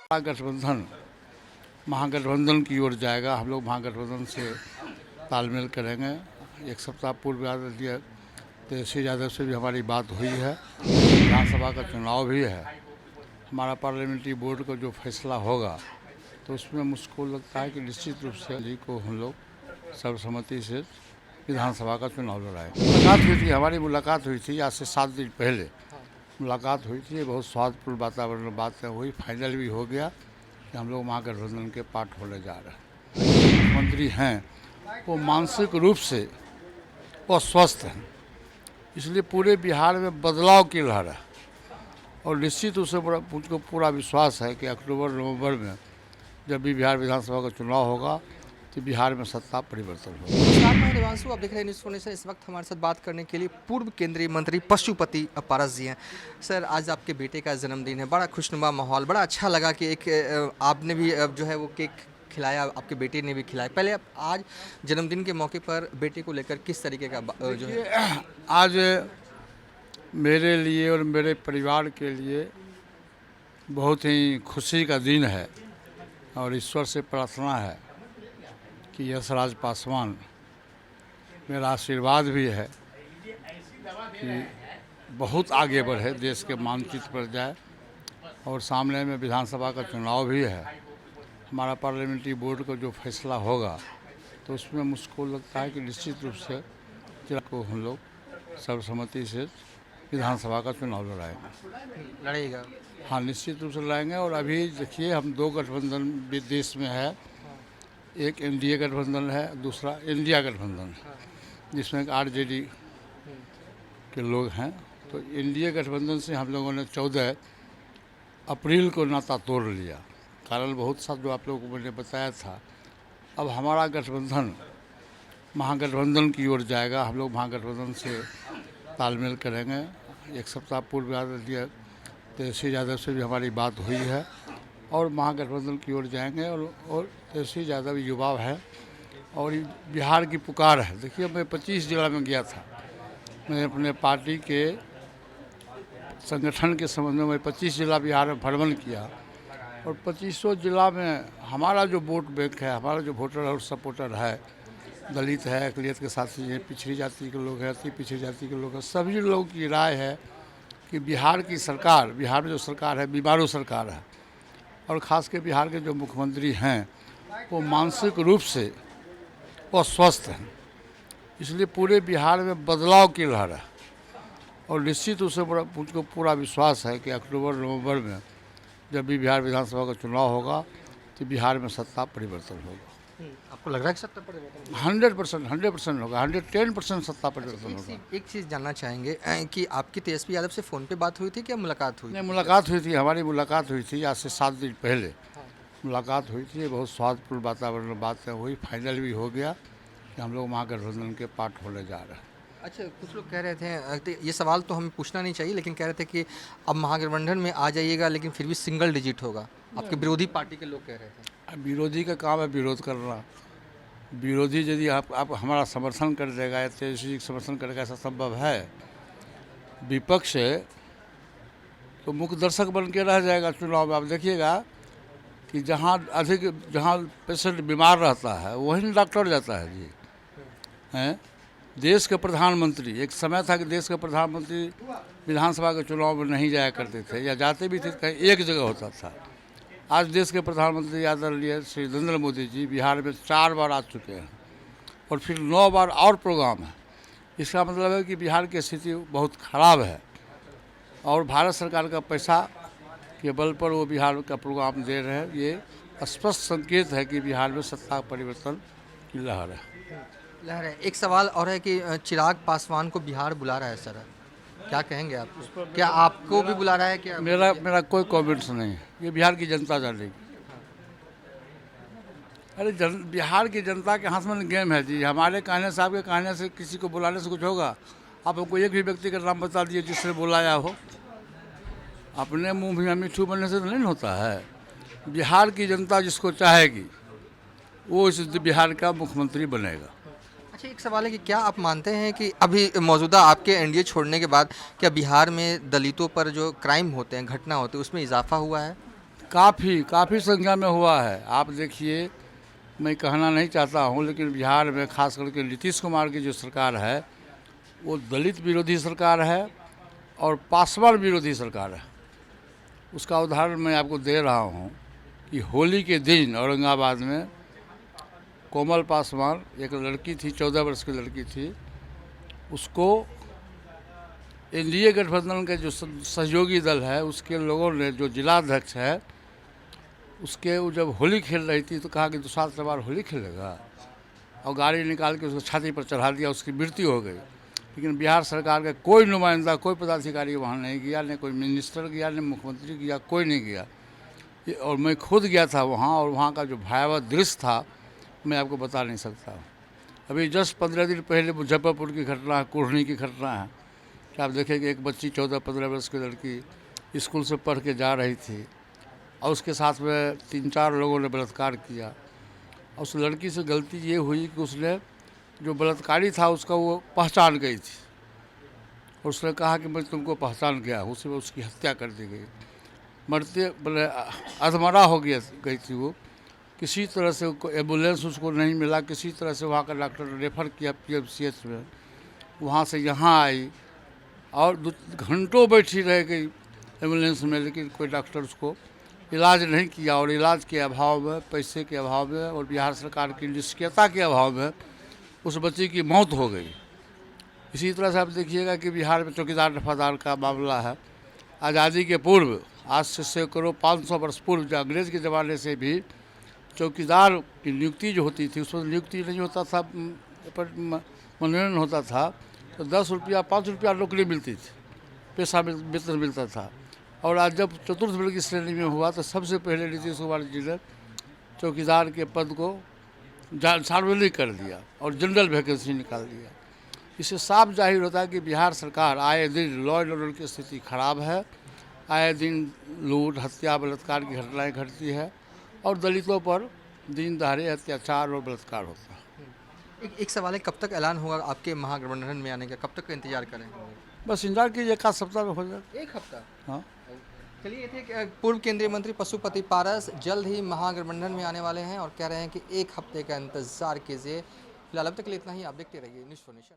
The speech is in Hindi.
गठबंधन महागठबंधन की ओर जाएगा। हम लोग महागठबंधन से तालमेल करेंगे। एक सप्ताह पूर्व तेजस्वी यादव से भी हमारी बात हुई है। विधानसभा का चुनाव भी है। हमारा पार्लियामेंट्री बोर्ड का जो फैसला होगा तो उसमें मुझको लगता है कि निश्चित रूप से जी को हम लोग सर्वसम्मति से विधानसभा का चुनाव लड़ाएंगे। हमारी मुलाकात हुई थी आज से 7 दिन पहले मुलाकात हुई थी। बहुत स्वादपूर्ण वातावरण में बातें हुई। फाइनल भी हो गया कि हम लोग महागठबंधन के पार्ट होने जा रहे हैं। मुख्यमंत्री हैं वो मानसिक रूप से अस्वस्थ हैं, इसलिए पूरे बिहार में बदलाव की लहर है और निश्चित रूप से मुझको पूरा विश्वास है कि अक्टूबर नवंबर में जब भी बिहार विधानसभा का चुनाव होगा तो बिहार में सत्ता परिवर्तन होगा। नमस्कार, मैं देवांशु, आप देख रहे हैं न्यूज़ फोन से। इस वक्त हमारे साथ बात करने के लिए पूर्व केंद्रीय मंत्री पशुपति पारस जी हैं। सर, आज आपके बेटे का जन्मदिन है, बड़ा खुशनुमा माहौल, बड़ा अच्छा लगा कि एक आपने भी जो है वो केक खिलाया, आपके बेटे ने भी खिलाया। पहले आप आज जन्मदिन के मौके पर बेटे को लेकर किस तरीके का जो है आज मेरे लिए और मेरे परिवार के लिए बहुत ही खुशी का दिन है और ईश्वर से प्रार्थना है कि यशराज पासवान, मेरा आशीर्वाद भी है कि बहुत आगे बढ़े, देश के मानचित्र पर जाए। और सामने में विधानसभा का चुनाव भी है। हमारा पार्लियामेंट्री बोर्ड का जो फैसला होगा तो उसमें मुझको लगता है कि निश्चित रूप से को हम लोग सर्वसम्मति से विधानसभा का चुनाव लड़ेगा। हाँ, निश्चित रूप से लड़ाएंगे। और अभी देखिए, हम 2 गठबंधन भी देश में है। एक एनडीए गठबंधन है, दूसरा इंडिया गठबंधन है, जिसमें एक आरजेडी के लोग हैं। तो एनडीए गठबंधन से हम लोगों ने 14 अप्रैल को नाता तोड़ लिया। कारण बहुत सा जो आप लोगों को मैंने बताया था। अब हमारा गठबंधन महागठबंधन की ओर जाएगा। हम लोग महागठबंधन से तालमेल करेंगे। एक सप्ताह पूर्व तेजस्वी यादव से भी हमारी बात हुई है और महागठबंधन की ओर जाएंगे। और तेजस्वी यादव युवा है और बिहार की पुकार है। देखिए, मैं 25 जिला में गया था। मैं अपने पार्टी के संगठन के संबंध में 25 जिला बिहार में भ्रमण किया और 2500 जिला में हमारा जो वोट बैंक है, हमारा जो वोटर और सपोर्टर है, दलित है, अकलियत के साथी हैं, पिछड़ी जाति के लोग हैं, अति पिछड़ी जाति के लोग हैं, सभी लोगों की राय है कि बिहार की सरकार, बिहार में जो सरकार है बीमारू सरकार है। और ख़ास के बिहार के जो मुख्यमंत्री हैं वो मानसिक रूप से अस्वस्थ हैं, इसलिए पूरे बिहार में बदलाव की लहर है और निश्चित रूप से मुझको पूरा विश्वास है कि अक्टूबर नवंबर में जब भी बिहार विधानसभा का चुनाव होगा तो बिहार में सत्ता परिवर्तन होगा। आपको लग रहा है कि सत्ता परिवर्तन 100% होगा, 110% सत्ता परिवर्तन होगा। एक चीज़ जानना चाहेंगे कि आपकी तेजस्वी यादव से फ़ोन पे बात हुई थी क्या मुलाकात हुई? नहीं, मुलाकात हुई थी। हमारी मुलाकात हुई थी आज से 7 दिन पहले मुलाकात हुई थी। बहुत स्वादपूर्ण वातावरण में बातें हुई। फाइनल भी हो गया कि हम लोग महागठबंधन के पार्ट होने जा रहे हैं। अच्छा, कुछ लोग कह रहे थे, ये सवाल तो हमें पूछना नहीं चाहिए, लेकिन कह रहे थे कि अब महागठबंधन में आ जाइएगा लेकिन फिर भी सिंगल डिजिट होगा। आपके विरोधी पार्टी के लोग कह रहे थे। विरोधी का काम है विरोध करना। विरोधी यदि आप हमारा समर्थन कर देगा या तेजस्वी समर्थन करेगा, ऐसा संभव है? विपक्ष तो मुख्य दर्शक बन के रह जाएगा चुनाव में। आप देखिएगा कि जहाँ पेशेंट बीमार रहता है वहीं डॉक्टर जाता है जी। हैं, देश के प्रधानमंत्री, एक समय था कि देश के प्रधानमंत्री विधानसभा के चुनाव में नहीं जाया करते थे या जाते भी थे कहीं एक जगह होता था। आज देश के प्रधानमंत्री आदरणीय श्री नरेंद्र मोदी जी बिहार में 4 बार आ चुके हैं और फिर 9 बार और प्रोग्राम है। इसका मतलब है कि बिहार की स्थिति बहुत ख़राब है और भारत सरकार का पैसा के बल पर वो बिहार का प्रोग्राम दे रहे हैं। ये स्पष्ट संकेत है कि बिहार में सत्ता परिवर्तन की लहर है। एक सवाल और है कि चिराग पासवान को बिहार बुला रहा है सर, क्या कहेंगे आप? क्या आपको भी बुला रहा है क्या? मेरा कोई कमेंट्स नहीं है, ये बिहार की जनता जानेगी। अरे बिहार की जनता के हाथ में गेम है जी। हमारे कहने से, आपके कहने से, किसी को बुलाने से कुछ होगा? आप हमको एक भी व्यक्ति का नाम बता दिए जिसने बुलाया हो। अपने मुंह भी मिठू बनने से तो नहीं होता है। बिहार की जनता जिसको चाहेगी वो इस बिहार का मुख्यमंत्री बनेगा। अच्छा, एक सवाल है कि क्या आप मानते हैं कि अभी मौजूदा आपके एनडीए छोड़ने के बाद क्या बिहार में दलितों पर जो क्राइम होते हैं, घटना होती है, उसमें इजाफा हुआ है? काफ़ी संख्या में हुआ है। आप देखिए, मैं कहना नहीं चाहता हूँ, लेकिन बिहार में खास करके नीतीश कुमार की जो सरकार है वो दलित विरोधी सरकार है और पासवान विरोधी सरकार है। उसका उदाहरण मैं आपको दे रहा हूँ कि होली के दिन औरंगाबाद में कोमल पासवान, एक लड़की थी, 14 वर्ष की लड़की थी, उसको एनडीए गठबंधन के जो सहयोगी दल है उसके लोगों ने, जो जिलाध्यक्ष है उसके, वो जब होली खेल रही थी तो कहा कि दूसरा सवार होली खेलेगा, और गाड़ी निकाल के उसको छाती पर चढ़ा दिया, उसकी मृत्यु हो गई। लेकिन बिहार सरकार का कोई नुमाइंदा, कोई पदाधिकारी वहाँ नहीं गया, न कोई मिनिस्टर गया, न मुख्यमंत्री गया, कोई नहीं गया। और मैं खुद गया था वहाँ, और वहाँ का जो भयावह दृश्य था मैं आपको बता नहीं सकता। अभी जस्ट 15 दिन पहले मुजफ्फरपुर की घटना है, कुढ़नी की घटना है कि आप देखें कि एक बच्ची 14-15 वर्ष की लड़की स्कूल से पढ़ के जा रही थी और उसके साथ में 3-4 लोगों ने बलात्कार किया। और उस लड़की से गलती ये हुई कि उसने, जो बलात्कारी था उसका, वो पहचान गई थी और उसने कहा कि मैं तुमको पहचान गया, उसी में उसकी हत्या कर दी गई। मरते बोले अधमरा हो गई थी वो। किसी तरह से एम्बुलेंस उसको नहीं मिला, किसी तरह से वहाँ का डॉक्टर ने रेफ़र किया PMCH में, वहाँ से यहाँ आई और घंटों बैठी रह गई एम्बुलेंस में, लेकिन कोई डॉक्टर उसको इलाज नहीं किया। और इलाज के अभाव में, पैसे के अभाव में और बिहार सरकार की निष्क्रियता के अभाव में उस बच्ची की मौत हो गई। इसी तरह से आप देखिएगा कि बिहार में चौकीदार दफादार का मामला है। आज़ादी के पूर्व, आज से सैकड़ों 500 वर्ष पूर्व, जो अंग्रेज़ के ज़माने से भी चौकीदार की नियुक्ति जो होती थी, उसमें नियुक्ति नहीं होता था, पर मनोनयन होता था, तो 10 रुपया 5 रुपया नौकरी मिलती थी, पैसा वेतन मिलता था। और आज जब चतुर्थ वर्ग की श्रेणी में हुआ तो सबसे पहले नीतीश कुमार जी ने चौकीदार के पद को सार्वजनिक कर दिया और जनरल वैकेंसी निकाल दिया। इससे साफ जाहिर होता है कि बिहार सरकार आए दिन लॉ एंड ऑर्डर की स्थिति खराब है, आए दिन लूट, हत्या, बलात्कार की घटनाएं घटती है और दलितों पर दिन दहाड़े अत्याचार और बलात्कार होता है। एक सवाल है, कब तक ऐलान होगा आपके महागठबंधन में आने का, कब तक का इंतजार करें? बस इंतजार कीजिए, एक आध सप्ताह में हो जाए। 1 हफ्ता? हाँ। चलिए, ये थे पूर्व केंद्रीय मंत्री पशुपति पारस, जल्द ही महागठबंधन में आने वाले हैं और कह रहे हैं कि 1 हफ्ते का इंतजार कीजिए। फिलहाल अब तक के लिए इतना ही। आप देखते रहिए न्यूज़ 4 नेशन।